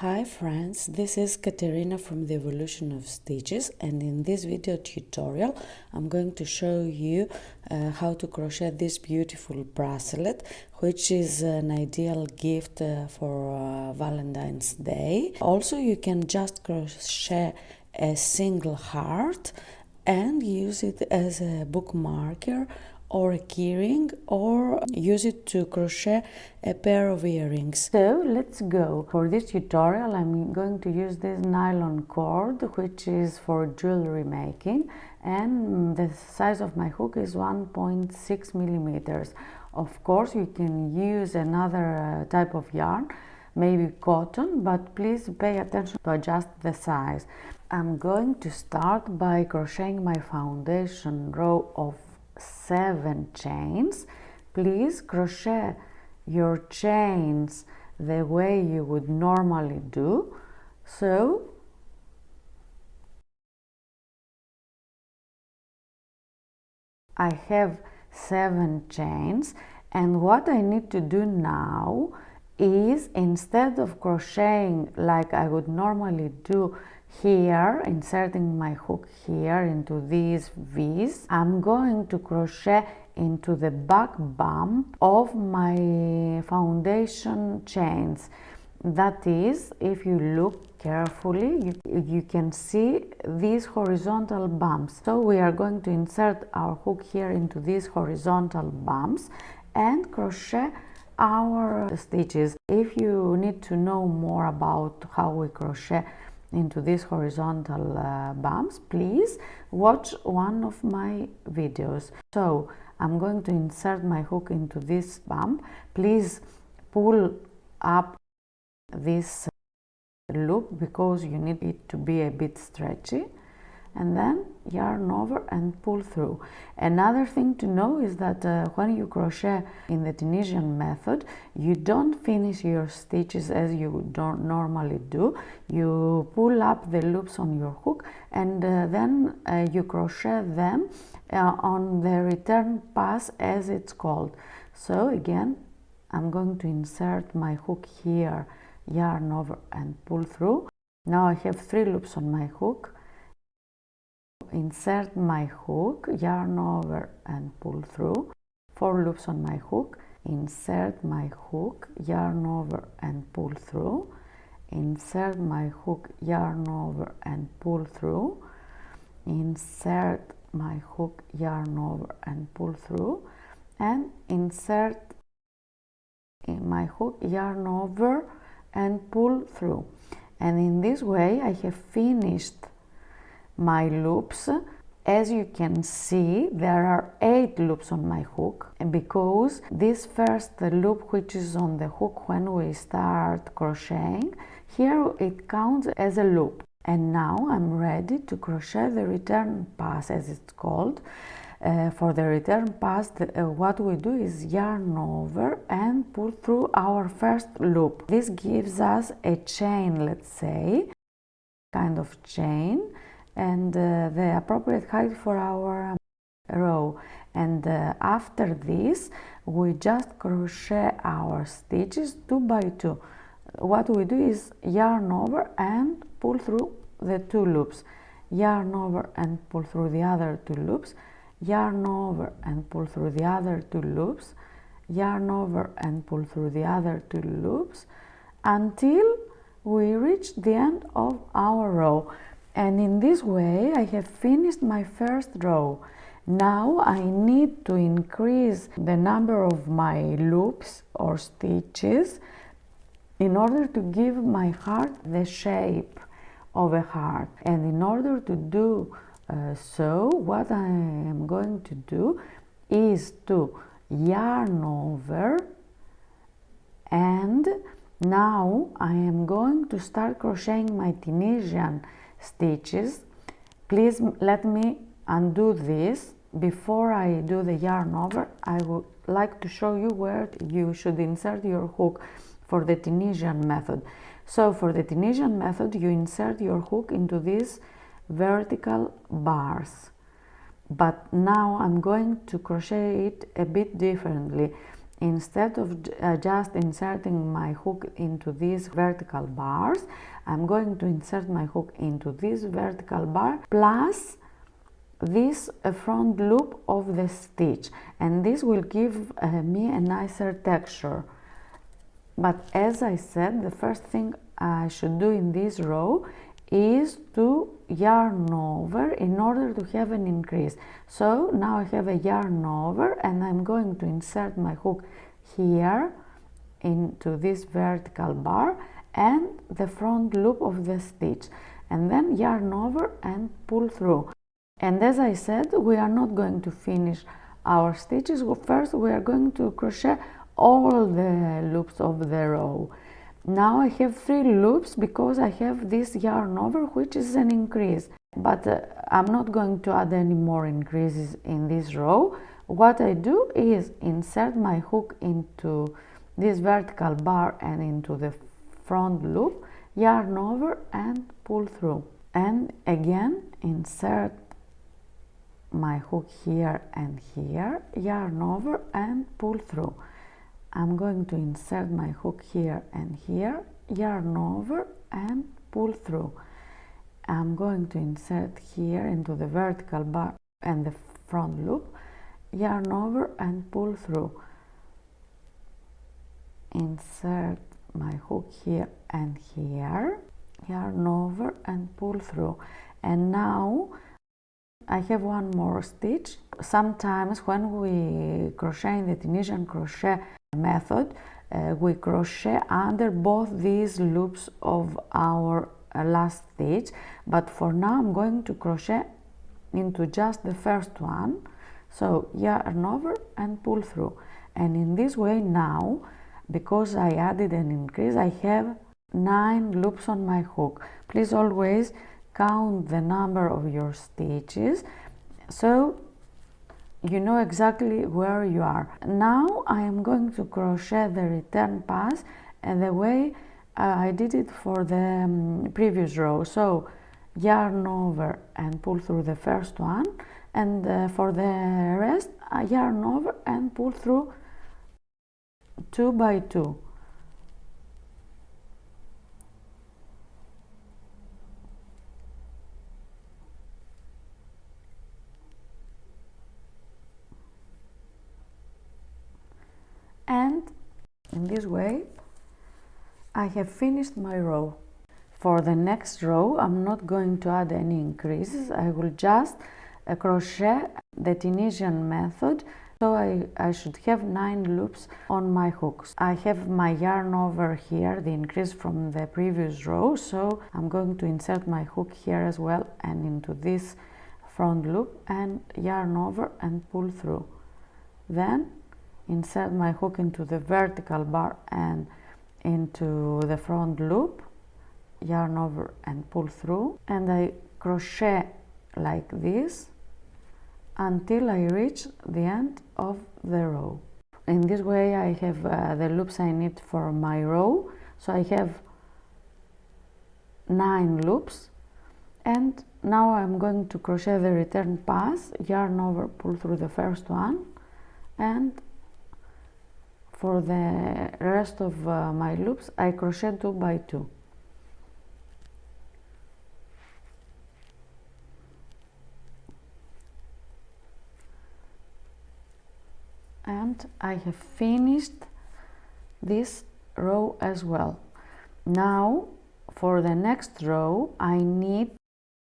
Hi friends, this is Katerina from the Evolution of Stitches, and in this video tutorial I'm going to show you how to crochet this beautiful bracelet, which is an ideal gift for Valentine's Day. Also, you can just crochet a single heart and use it as a bookmarker or a keyring, or use it to crochet a pair of earrings. So let's go. For this tutorial I'm going to use this nylon cord, which is for jewelry making, and the size of my hook is 1.6 millimeters. Of course you can use another type of yarn, maybe cotton, but please pay attention to adjust the size. I'm going to start by crocheting my foundation row of 7 chains. Please crochet your chains the way you would normally do. So I have 7 chains, and what I need to do now is, instead of crocheting like I would normally do here, inserting my hook here into these V's, I'm going to crochet into the back bump of my foundation chains. That is, if you look carefully, you can see these horizontal bumps. So we are going to insert our hook here into these horizontal bumps and crochet our stitches. If you need to know more about how we crochet into these horizontal bumps, please watch one of my videos. So I'm going to insert my hook into this bump. Please pull up this loop because you need it to be a bit stretchy, and then yarn over and pull through. Another thing to know is that when you crochet in the Tunisian method, you don't finish your stitches as you don't normally do. You pull up the loops on your hook, and then you crochet them on the return pass, as it's called. So again, I'm going to insert my hook here, yarn over and pull through. Now I have 3 loops on my hook. Insert my hook, yarn over and pull through. 4 loops on my hook. Insert my hook, yarn over and pull through. Insert my hook, yarn over and pull through. Insert my hook, yarn over and pull through, and insert my hook, yarn over and pull through. And in this way I have finished my loops. As you can see, there are 8 loops on my hook, because this first loop, which is on the hook when we start crocheting, here it counts as a loop. And now I'm ready to crochet the return pass, as it's called. For the return pass, what we do is yarn over and pull through our first loop. This gives us a chain, let's say, kind of chain, and the appropriate height for our row. And after this we just crochet our stitches 2 by 2. What we do is yarn over and pull through the 2 loops, yarn over and pull through the other 2 loops, yarn over and pull through the other 2 loops, yarn over and pull through the other 2 loops, until we reach the end of our row. And in this way I have finished my first row. Now I need to increase the number of my loops or stitches in order to give my heart the shape of a heart. And in order to do so, what I am going to do is to yarn over, and now I am going to start crocheting my Tunisian stitches. Please let me undo this. Before I do the yarn over, I would like to show you where you should insert your hook for the Tunisian method. So for the Tunisian method, you insert your hook into these vertical bars, but now I'm going to crochet it a bit differently. instead of just inserting my hook into these vertical bars, I'm going to insert my hook into this vertical bar plus this front loop of the stitch, and this will give me a nicer texture. But as I said, the first thing I should do in this row is to yarn over in order to have an increase. So now I have a yarn over, and I'm going to insert my hook here into this vertical bar and the front loop of the stitch, and then yarn over and pull through. And as I said, we are not going to finish our stitches. First we are going to crochet all the loops of the row. Now I have 3 loops because I have this yarn over, which is an increase, but I'm not going to add any more increases in this row. What I do is insert my hook into this vertical bar and into the front loop, yarn over and pull through, and again insert my hook here and here, yarn over and pull through. I'm going to insert my hook here and here, yarn over and pull through. I'm going to insert here into the vertical bar and the front loop, yarn over and pull through. Insert my hook here and here, yarn over and pull through. And now I have one more stitch. Sometimes when we crochet in the Tunisian crochet method, we crochet under both these loops of our last stitch, but for now I'm going to crochet into just the first one. So yarn over and pull through, and in this way now, because I added an increase, I have 9 loops on my hook. Please always count the number of your stitches so you know exactly where you are. Now I am going to crochet the return pass and the way I did it for the previous row. So yarn over and pull through the first one, and for the rest I yarn over and pull through 2 by 2. And in this way I have finished my row. For the next row I'm not going to add any increases. I will just crochet the Tunisian method. So I should have 9 loops on my hooks. I have my yarn over here, the increase from the previous row, so I'm going to insert my hook here as well and into this front loop and yarn over and pull through. Then insert my hook into the vertical bar and into the front loop, yarn over and pull through, and I crochet like this until I reach the end of the row. In this way I have the loops I need for my row, so I have 9 loops, and now I'm going to crochet the return pass, yarn over, pull through the first one, and for the rest of my loops I crochet 2 by 2. And I have finished this row as well. Now for the next row I need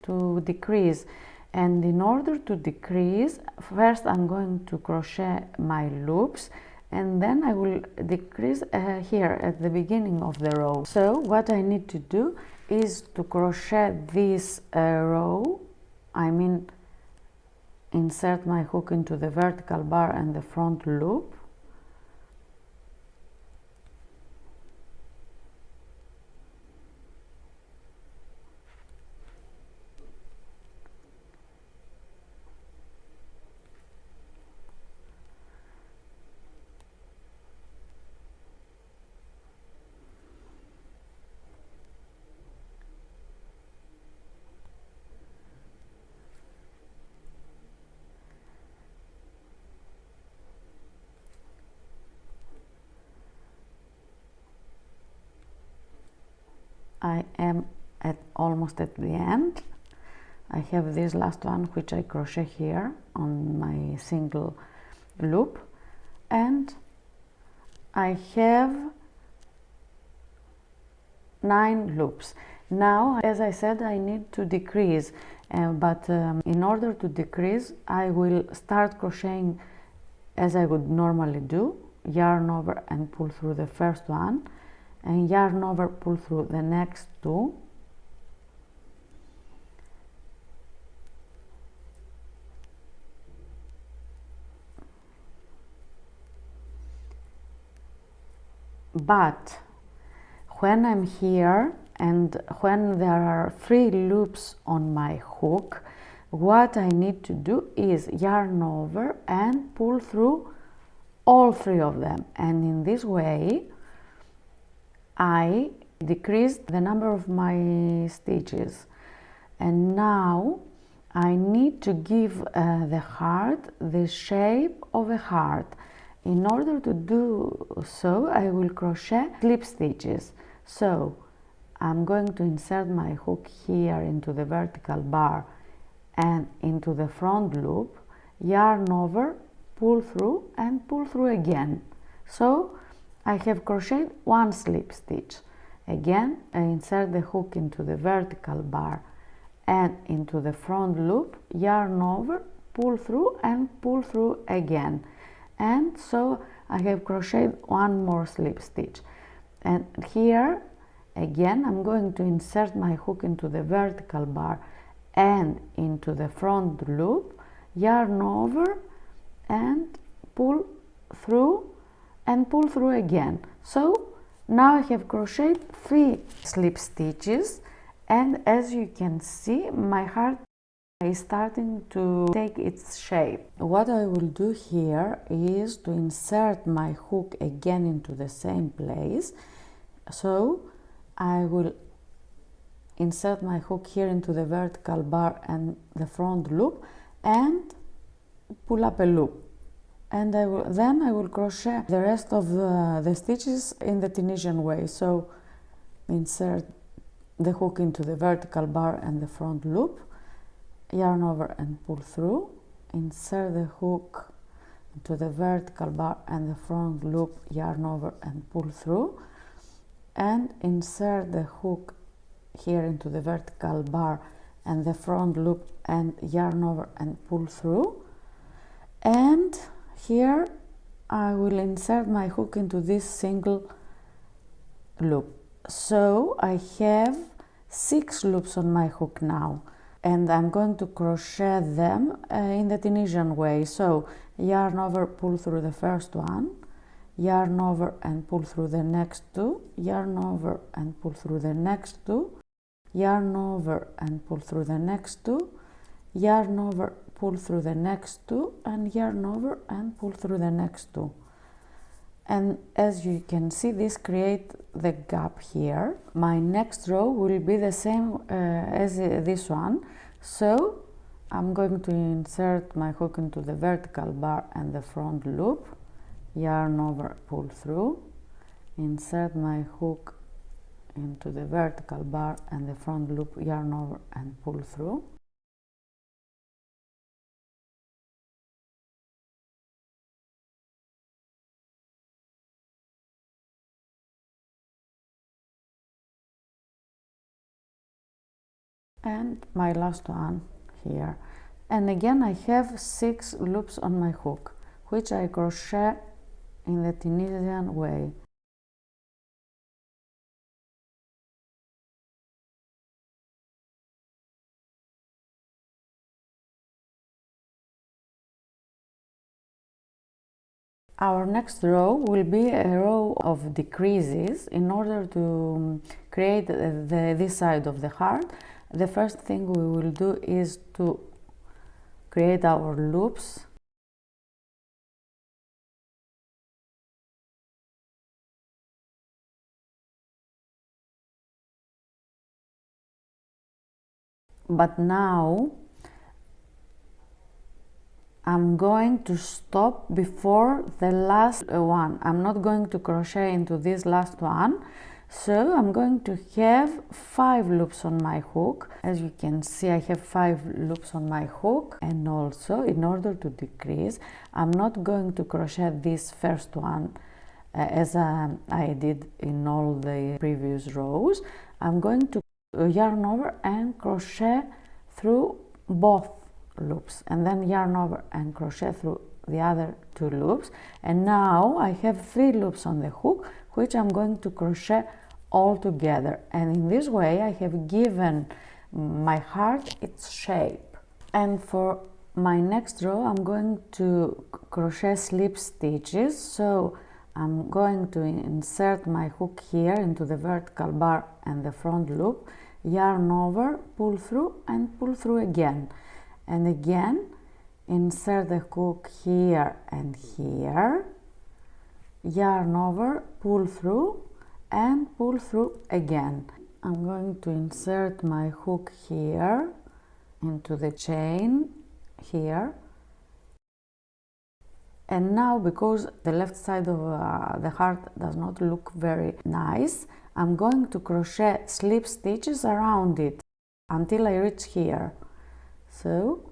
to decrease, and in order to decrease, first I'm going to crochet my loops and then I will decrease here at the beginning of the row. So what I need to do is to crochet this row, I mean insert my hook into the vertical bar and the front loop, I am almost at the end. I have this last one which I crochet here on my single loop, and I have 9 loops. Now, as I said, I need to decrease, but in order to decrease, I will start crocheting as I would normally do, yarn over and pull through the first one, and yarn over, pull through the next 2, but when I'm here and when there are 3 loops on my hook, what I need to do is yarn over and pull through all 3 of them, and in this way I decreased the number of my stitches. And now I need to give the heart the shape of a heart. In order to do so, I will crochet slip stitches. So I'm going to insert my hook here into the vertical bar and into the front loop, yarn over, pull through and pull through again. So I have crocheted 1 slip stitch. Again, I insert the hook into the vertical bar and into the front loop, yarn over, pull through and pull through again. And so I have crocheted 1 more slip stitch. And here again I'm going to insert my hook into the vertical bar and into the front loop, yarn over and pull through and pull through again. So now I have crocheted 3 slip stitches, and as you can see, my heart is starting to take its shape. What I will do here is to insert my hook again into the same place. So I will insert my hook here into the vertical bar and the front loop and pull up a loop, and then I will crochet the rest of the stitches in the Tunisian way. So insert the hook into the vertical bar and the front loop, yarn over and pull through, insert the hook into the vertical bar and the front loop, yarn over and pull through, and insert the hook here into the vertical bar and the front loop and yarn over and pull through. And here I will insert my hook into this single loop. So I have 6 loops on my hook now, and I'm going to crochet them in the Tunisian way. So yarn over, pull through the first one, yarn over and pull through the next 2, yarn over and pull through the next 2, yarn over and pull through the next 2, yarn over, pull through the next 2, and yarn over and pull through the next 2. And as you can see, this creates the gap here. My next row will be the same as this one. So I'm going to insert my hook into the vertical bar and the front loop, yarn over, pull through, insert my hook into the vertical bar and the front loop, yarn over and pull through. And my last one here, and again I have 6 loops on my hook, which I crochet in the Tunisian way. Our next row will be a row of decreases. In order to create this side of the heart, the first thing we will do is to create our loops. But now I'm going to stop before the last one. I'm not going to crochet into this last one. So I'm going to have 5 loops on my hook. As you can see, I have 5 loops on my hook, and also in order to decrease, I'm not going to crochet this first one as I did in all the previous rows. I'm going to yarn over and crochet through both loops, and then yarn over and crochet through the other 2 loops. And now I have 3 loops on the hook, which I'm going to crochet all together, and in this way I have given my heart its shape. And for my next row I'm going to crochet slip stitches. So I'm going to insert my hook here into the vertical bar and the front loop, yarn over, pull through and pull through again, and again insert the hook here and here, yarn over, pull through and pull through again. I'm going to insert my hook here into the chain here, and now because the left side of the heart does not look very nice, I'm going to crochet slip stitches around it until I reach here. So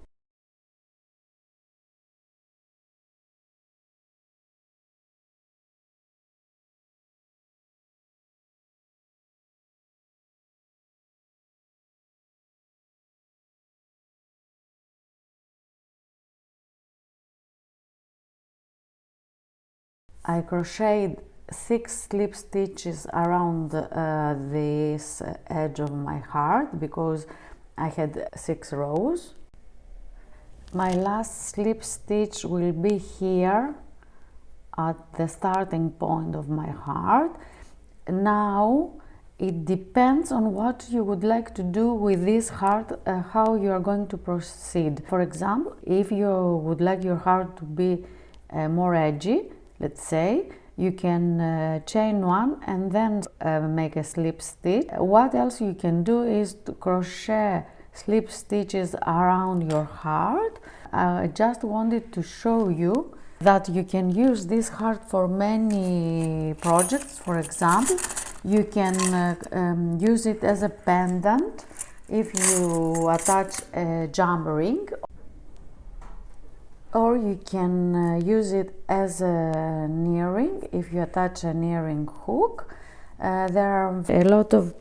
I crocheted 6 slip stitches around this edge of my heart because I had 6 rows. My last slip stitch will be here at the starting point of my heart. Now it depends on what you would like to do with this heart, how you are going to proceed. For example, if you would like your heart to be more edgy, let's say, you can chain 1 and then make a slip stitch. What else you can do is to crochet slip stitches around your heart. I just wanted to show you that you can use this heart for many projects. For example, you can use it as a pendant if you attach a jump ring, or you can use it as a near-ring if you attach a near-ring hook. There are a lot of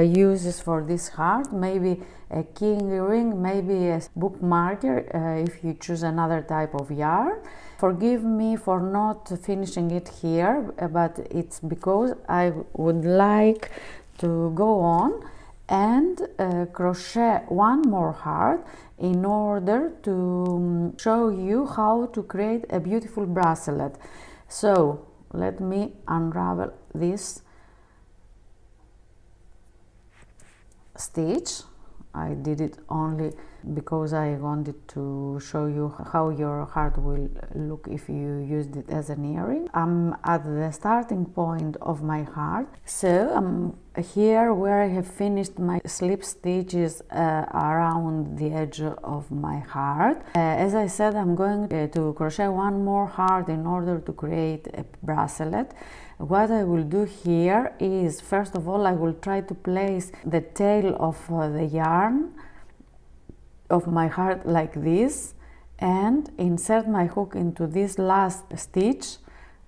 uses for this heart, maybe a keying ring, maybe a bookmarker if you choose another type of yarn. Forgive me for not finishing it here, but it's because I would like to go on and crochet one more heart in order to show you how to create a beautiful bracelet. So let me unravel this stitch. I did it only because I wanted to show you how your heart will look if you used it as an earring. I'm at the starting point of my heart, so I'm here where I have finished my slip stitches around the edge of my heart. As I said, I'm going to crochet one more heart in order to create a bracelet. What I will do here is, first of all, I will try to place the tail of the yarn of my heart like this and insert my hook into this last stitch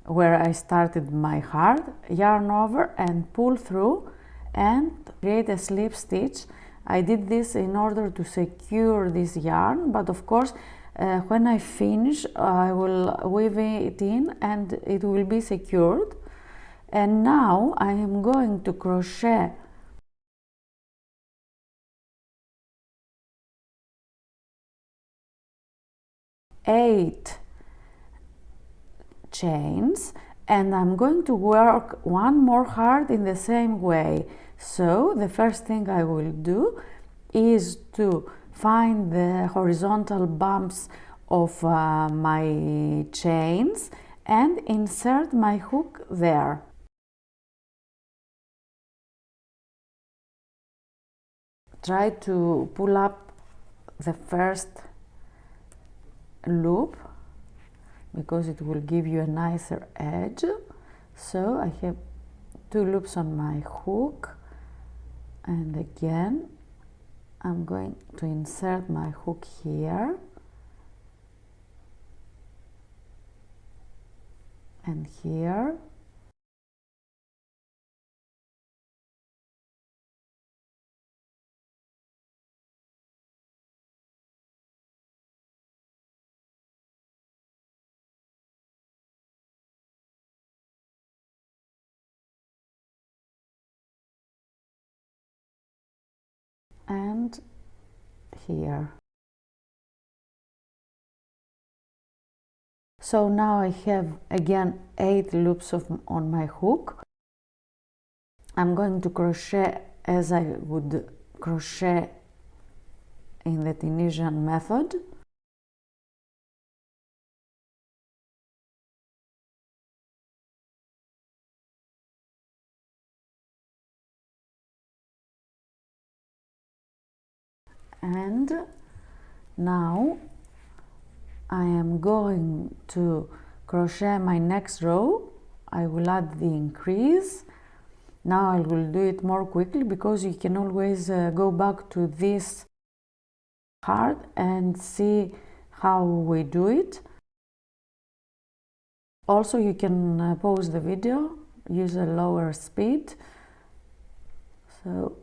where I started my heart, yarn over and pull through and create a slip stitch. I did this in order to secure this yarn, but of course when I finish I will weave it in and it will be secured. And now I am going to crochet 8 chains, and I'm going to work one more heart in the same way. So the first thing I will do is to find the horizontal bumps of my chains and insert my hook there. Try to pull up the first loop because it will give you a nicer edge. So I have 2 loops on my hook, and again I'm going to insert my hook here and here, and here. So now I have again 8 loops on my hook. I'm going to crochet as I would crochet in the Tunisian method. And now I am going to crochet my next row. I will add the increase. Now I will do it more quickly because you can always go back to this part and see how we do it. Also, you can pause the video, use a lower speed. So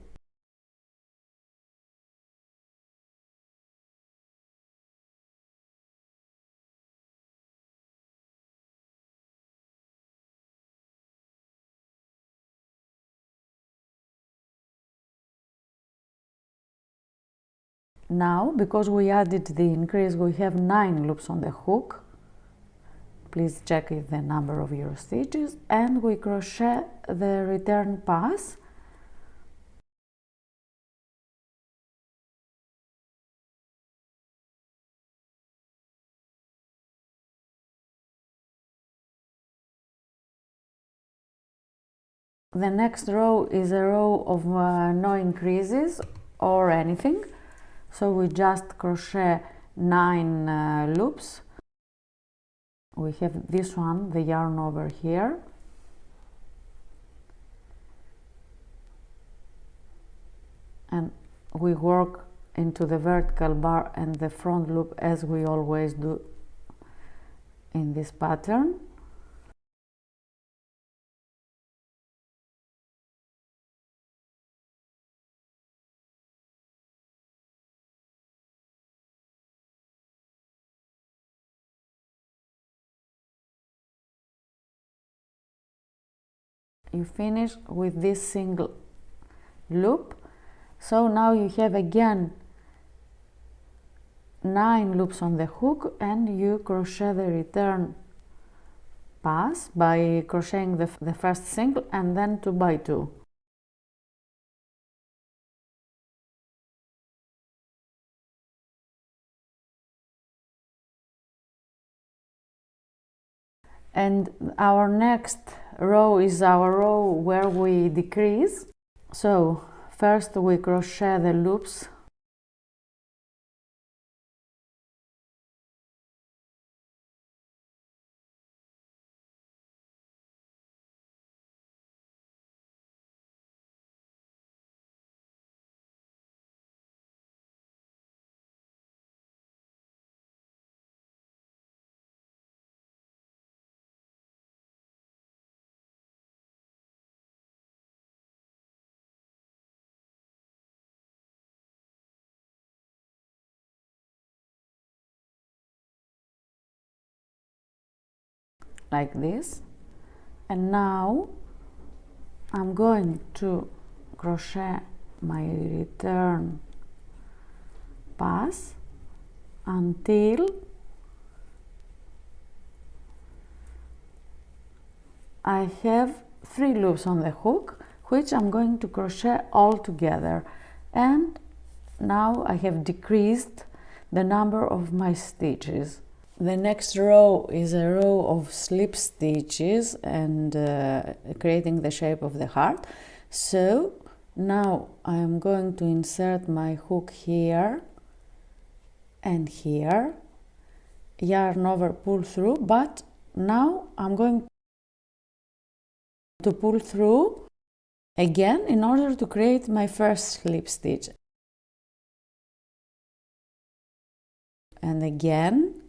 now, because we added the increase, we have 9 loops on the hook. Please check the number of your stitches, and we crochet the return pass. The next row is a row of no increases or anything, so we just crochet 9 loops. We have this one, the yarn over here, and we work into the vertical bar and the front loop as we always do in this pattern. You finish with this single loop. So now you have again 9 loops on the hook, and you crochet the return pass by crocheting the first single and then 2 by 2. And our next row is our row where we decrease. So first we crochet the loops like this, and now I'm going to crochet my return pass until I have 3 loops on the hook, which I'm going to crochet all together. And now I have decreased the number of my stitches. The next row is a row of slip stitches and creating the shape of the heart. So now I am going to insert my hook here and here, yarn over, pull through, but now I'm going to pull through again in order to create my first slip stitch. And again,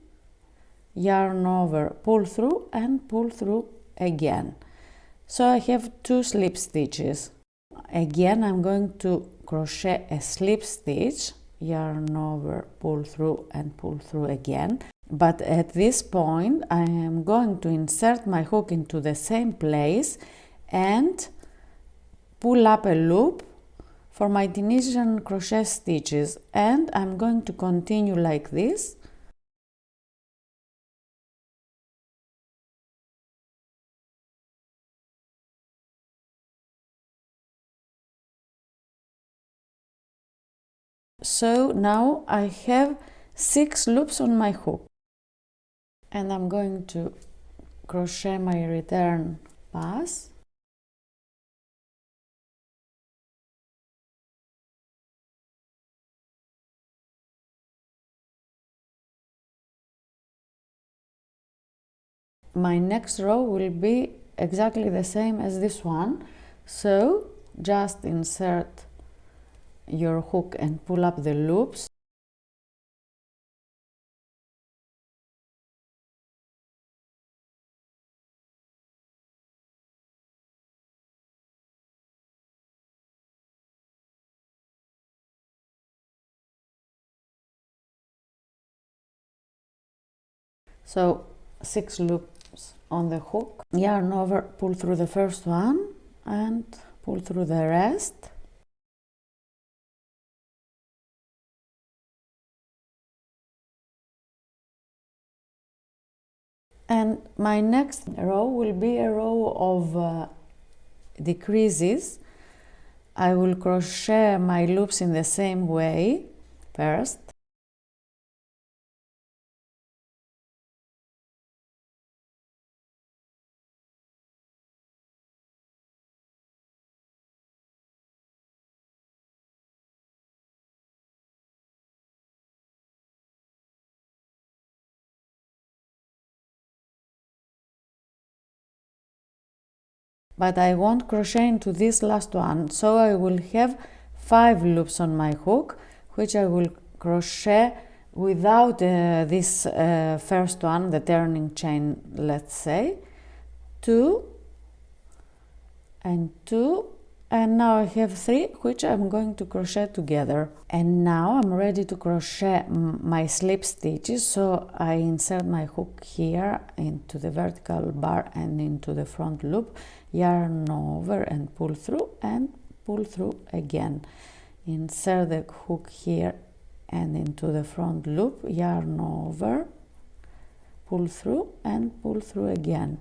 yarn over, pull through and pull through again. So I have 2 slip stitches. Again, I'm going to crochet a slip stitch, yarn over, pull through and pull through again. But at this point, I am going to insert my hook into the same place and pull up a loop for my Tunisian crochet stitches, and I'm going to continue like this. So now I have 6 loops on my hook, and I'm going to crochet my return pass. My next row will be exactly the same as this one, so just insert your hook and pull up the loops. So 6 loops on the hook, yarn over, pull through the first one and pull through the rest. And my next row will be a row of decreases. I will crochet my loops in the same way first. But I won't crochet into this last one, so I will have 5 loops on my hook, which I will crochet without this first one, the turning chain, let's say, 2 and 2, and now I have 3, which I'm going to crochet together. And now I'm ready to crochet my slip stitches, so I insert my hook here into the vertical bar and into the front loop, yarn over and pull through again. Insert the hook here and into the front loop, yarn over, pull through again.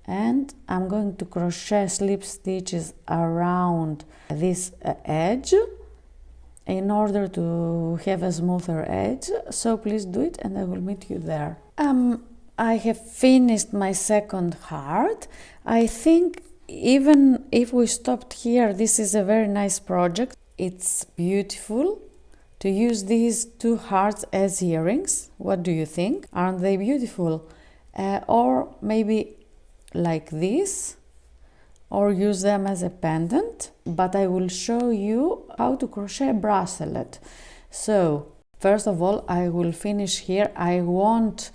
And I'm going to crochet slip stitches around this edge in order to have a smoother edge, so please do it and I will meet you there. I have finished my second heart. I think even if we stopped here, this is a very nice project. It's beautiful to use these 2 hearts as earrings. What do you think? Aren't they beautiful? Or maybe like this, or use them as a pendant, but I will show you how to crochet a bracelet. So first of all, I will finish here. I won't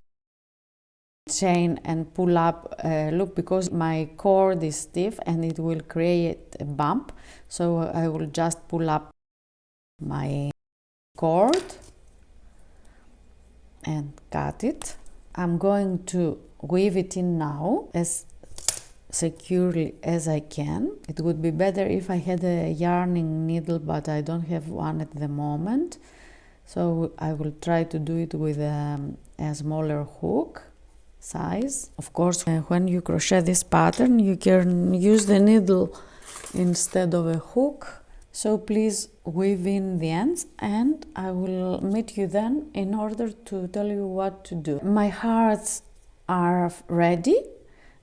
chain and pull up a loop because my cord is stiff and it will create a bump, so I will just pull up my cord and cut it. I'm going to weave it in now as securely as I can. It would be better if I had a yarning needle, but I don't have one at the moment, so I will try to do it with a smaller hook size. Of course, when you crochet this pattern, you can use the needle instead of a hook, so please weave in the ends and I will meet you then in order to tell you what to do. My hearts are ready.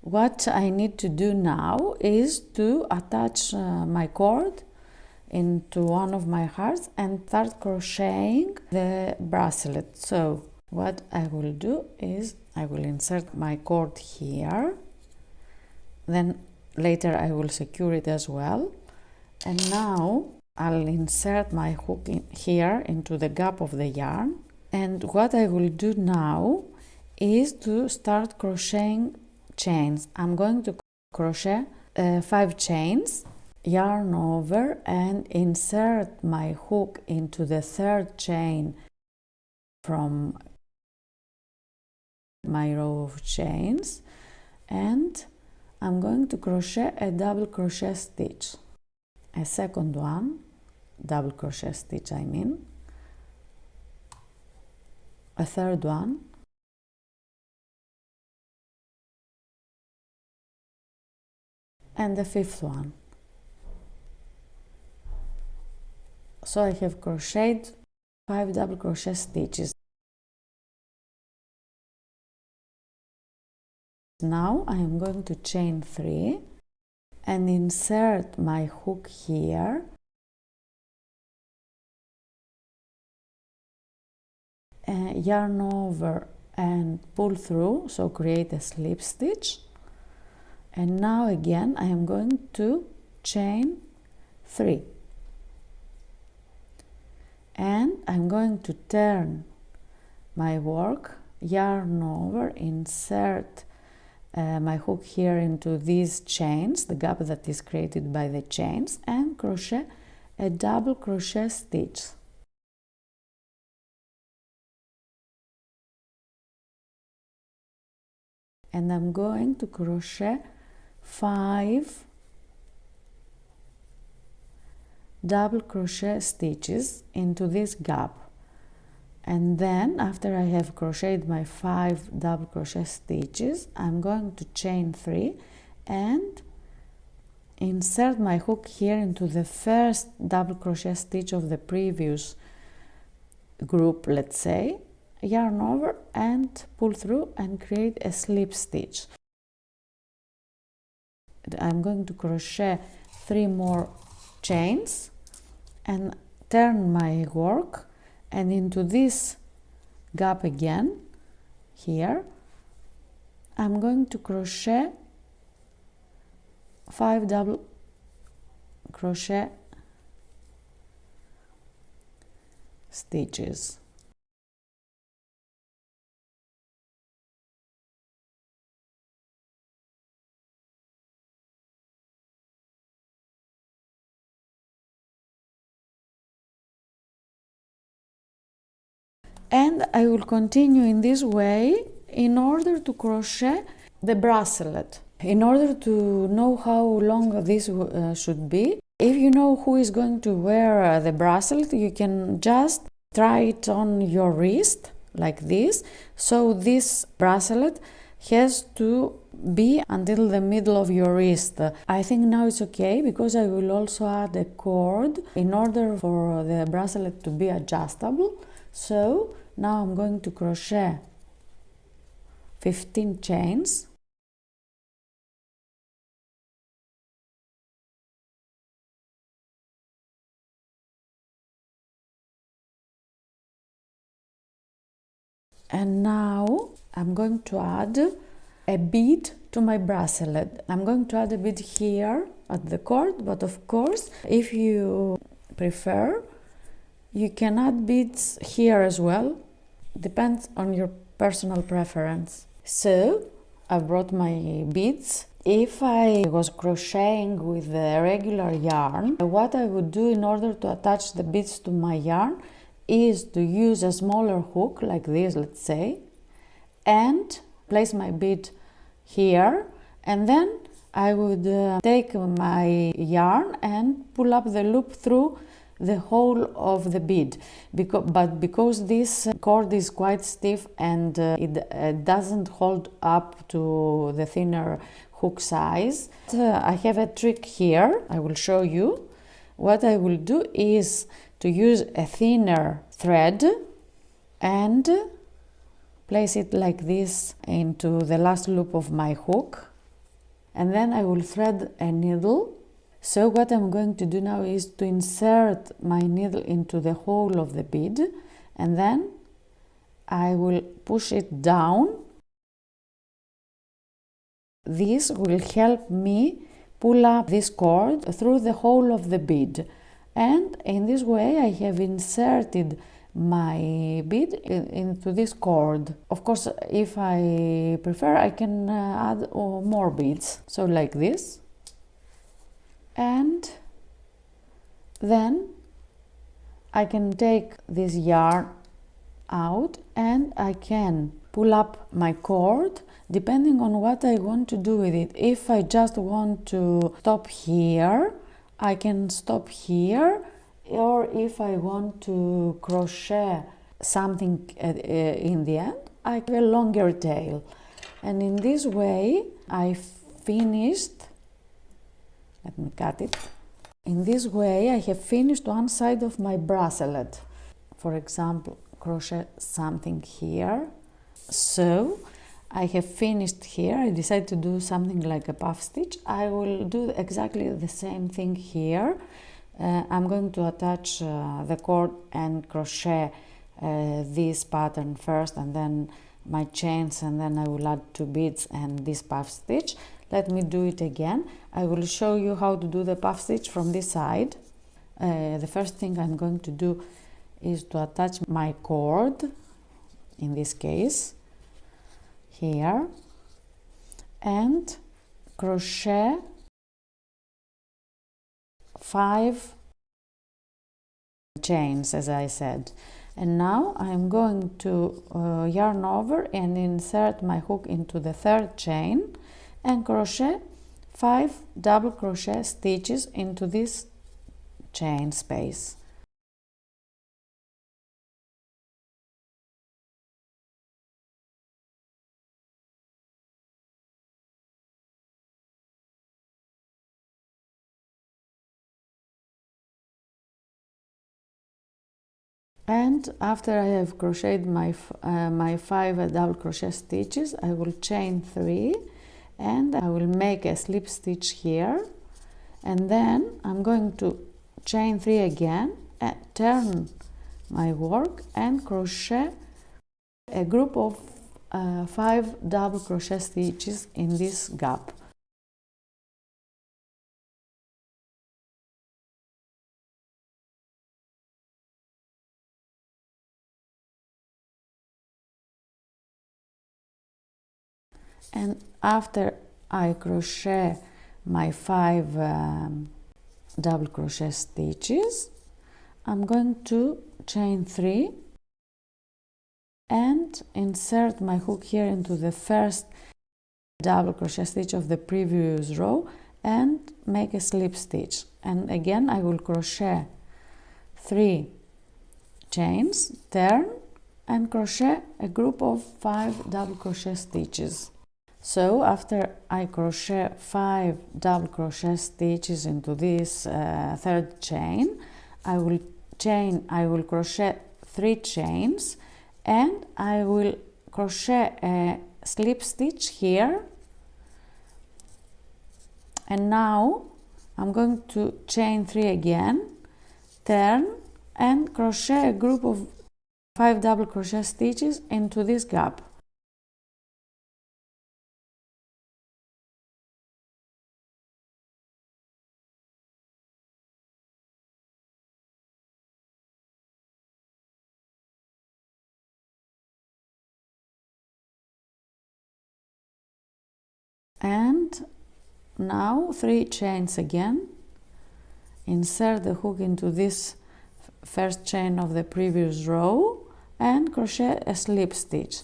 What I need to do now is to attach my cord into one of my hearts and start crocheting the bracelet. So what I will do is I will insert my cord here, then later I will secure it as well. And now I'll insert my hook in here into the gap of the yarn. And what I will do now is to start crocheting chains. I'm going to crochet 5 chains, yarn over and insert my hook into the 3rd chain from my row of chains, and I'm going to crochet a double crochet stitch, a 2nd one, double crochet stitch I mean, a 3rd one, and the 5th one. So I have crocheted 5 double crochet stitches. Now I am going to chain 3 and insert my hook here, yarn over and pull through, so create a slip stitch. And now again I am going to chain 3 and I'm going to turn my work, yarn over, insert my hook here into these chains, the gap that is created by the chains, and crochet a double crochet stitch. And I'm going to crochet 5 double crochet stitches into this gap. And then after I have crocheted my 5 double crochet stitches, I'm going to chain 3 and insert my hook here into the first double crochet stitch of the previous group, let's say, yarn over and pull through and create a slip stitch. I'm going to crochet 3 more chains and turn my work, and into this gap again here I'm going to crochet 5 double crochet stitches. And I will continue in this way in order to crochet the bracelet. In order to know how long this should be, if you know who is going to wear the bracelet, you can just try it on your wrist like this. So this bracelet has to be until the middle of your wrist. I think now it's okay because I will also add a cord in order for the bracelet to be adjustable. So now I'm going to crochet 15 chains, and now I'm going to add a bead to my bracelet. I'm going to add a bead here at the cord, but of course if you prefer you can add beads here as well, depends on your personal preference. So I brought my beads. If I was crocheting with the regular yarn, what I would do in order to attach the beads to my yarn is to use a smaller hook like this, let's say, and place my bead here, and then I would take my yarn and pull up the loop through the whole of the bead, because this cord is quite stiff and it doesn't hold up to the thinner hook size. I have a trick here, I will show you. What I will do is to use a thinner thread and place it like this into the last loop of my hook, and then I will thread a needle. So what I'm going to do now is to insert my needle into the hole of the bead, and then I will push it down. This will help me pull up this cord through the hole of the bead, and in this way I have inserted my bead into this cord. Of course, if I prefer, I can add more beads, so like this, and then I can take this yarn out and I can pull up my cord depending on what I want to do with it. If I just want to stop here, I can stop here, or if I want to crochet something in the end, I have a longer tail. And in this way I finished, let me cut it. In this way I have finished one side of my bracelet. For example, crochet something here. So I have finished here. I decided to do something like a puff stitch. I will do exactly the same thing here. I'm going to attach the cord and crochet this pattern first, and then my chains, and then I will add 2 beads and this puff stitch. Let me do it again. I will show you how to do the puff stitch from this side. The first thing I'm going to do is to attach my cord, in this case here, and crochet 5 chains, as I said. And now I'm going to yarn over and insert my hook into the 3rd chain and crochet 5 double crochet stitches into this chain space. And after I have crocheted my 5 double crochet stitches, I will chain 3 and I will make a slip stitch here, and then I'm going to chain 3 again and turn my work and crochet a group of 5 double crochet stitches in this gap. And after I crochet my 5 double crochet stitches, I'm going to chain 3 and insert my hook here into the first double crochet stitch of the previous row and make a slip stitch. And again I will crochet 3 chains, turn and crochet a group of 5 double crochet stitches. So after I crochet 5 double crochet stitches into this 3rd chain, I will crochet 3 chains and I will crochet a slip stitch here, and now I'm going to chain 3 again, turn and crochet a group of 5 double crochet stitches into this gap. And now 3 chains again, insert the hook into this first chain of the previous row and crochet a slip stitch,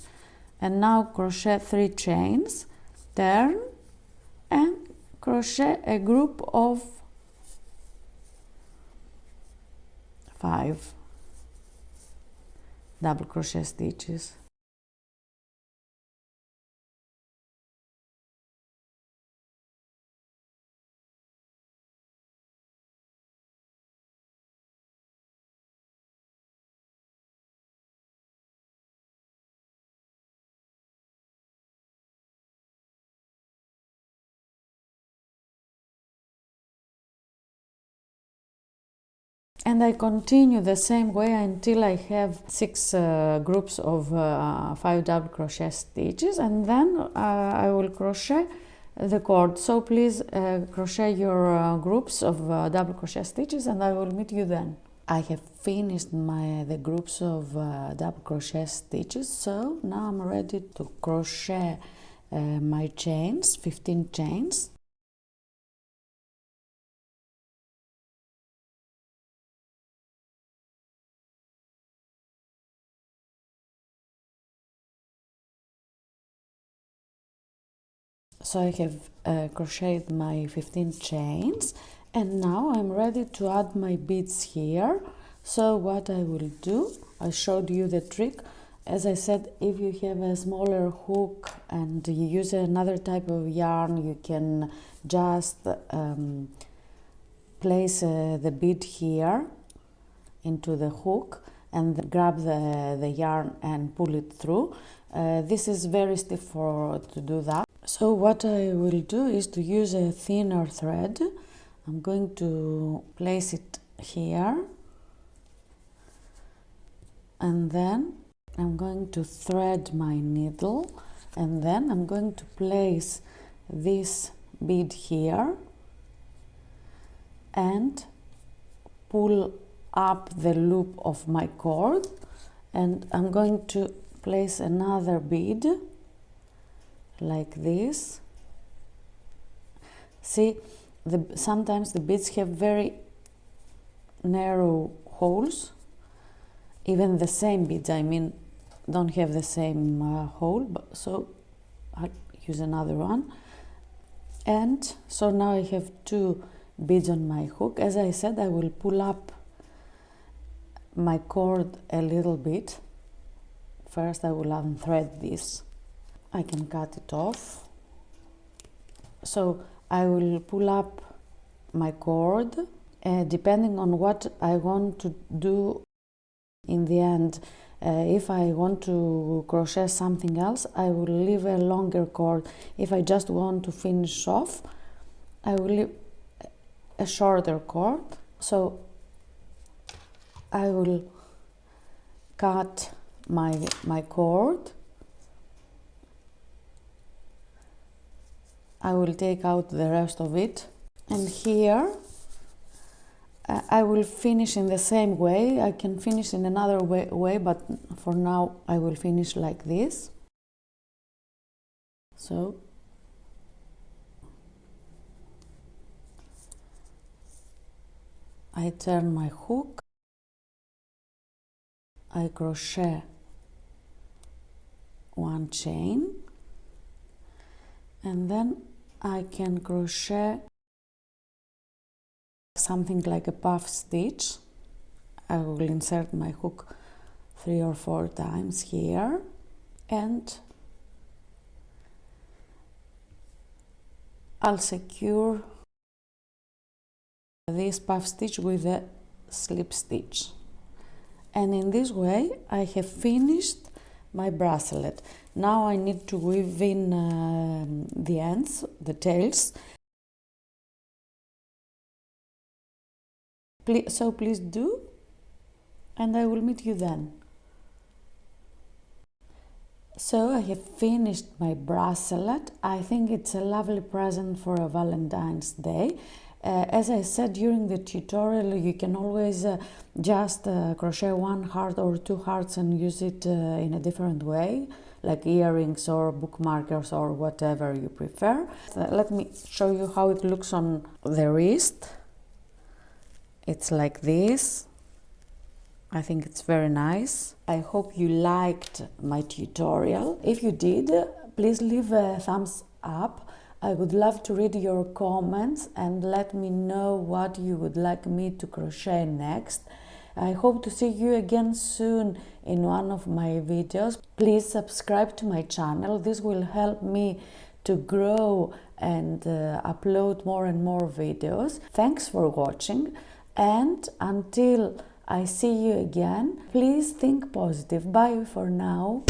and now crochet 3 chains, turn and crochet a group of 5 double crochet stitches. And I continue the same way until I have 6 groups of 5 double crochet stitches, and then I will crochet the cord. So please crochet your groups of double crochet stitches, and I will meet you then. I have finished the groups of double crochet stitches, so now I'm ready to crochet my chains, 15 chains. So I have crocheted my 15 chains, and now I'm ready to add my beads here. So what I will do, I showed you the trick. As I said, if you have a smaller hook and you use another type of yarn, you can just place the bead here into the hook and grab the yarn and pull it through. This is very stiff to do that. So what I will do is to use a thinner thread. I'm going to place it here, and then I'm going to thread my needle, and then I'm going to place this bead here and pull up the loop of my cord, and I'm going to place another bead like this. See, sometimes the beads have very narrow holes. Even the same beads, I mean, don't have the same hole, so I'll use another one. And so now I have 2 beads on my hook. As I said, I will pull up my cord a little bit. First I will unthread this. I can cut it off. So I will pull up my cord, depending on what I want to do in the end. If I want to crochet something else, I will leave a longer cord. If I just want to finish off, I will leave a shorter cord. So I will cut my cord. I will take out the rest of it, and here I will finish in the same way. I can finish in another way, but for now I will finish like this. So I turn my hook, I crochet 1 chain, and then I can crochet something like a puff stitch. I will insert my hook 3 or 4 times here, and I'll secure this puff stitch with a slip stitch. And in this way I have finished my bracelet. Now I need to weave in the ends, the tails. So please do, and I will meet you then. So I have finished my bracelet. I think it's a lovely present for a Valentine's Day. As I said during the tutorial, you can always just crochet 1 heart or 2 hearts and use it in a different way, like earrings or bookmarkers or whatever you prefer. Let me show you how it looks on the wrist. It's like this. I think it's very nice. I hope you liked my tutorial. If you did, please leave a thumbs up. I would love to read your comments and let me know what you would like me to crochet next. I hope to see you again soon in one of my videos. Please subscribe to my channel. This will help me to grow and upload more and more videos. Thanks for watching, and until I see you again, please think positive. Bye for now.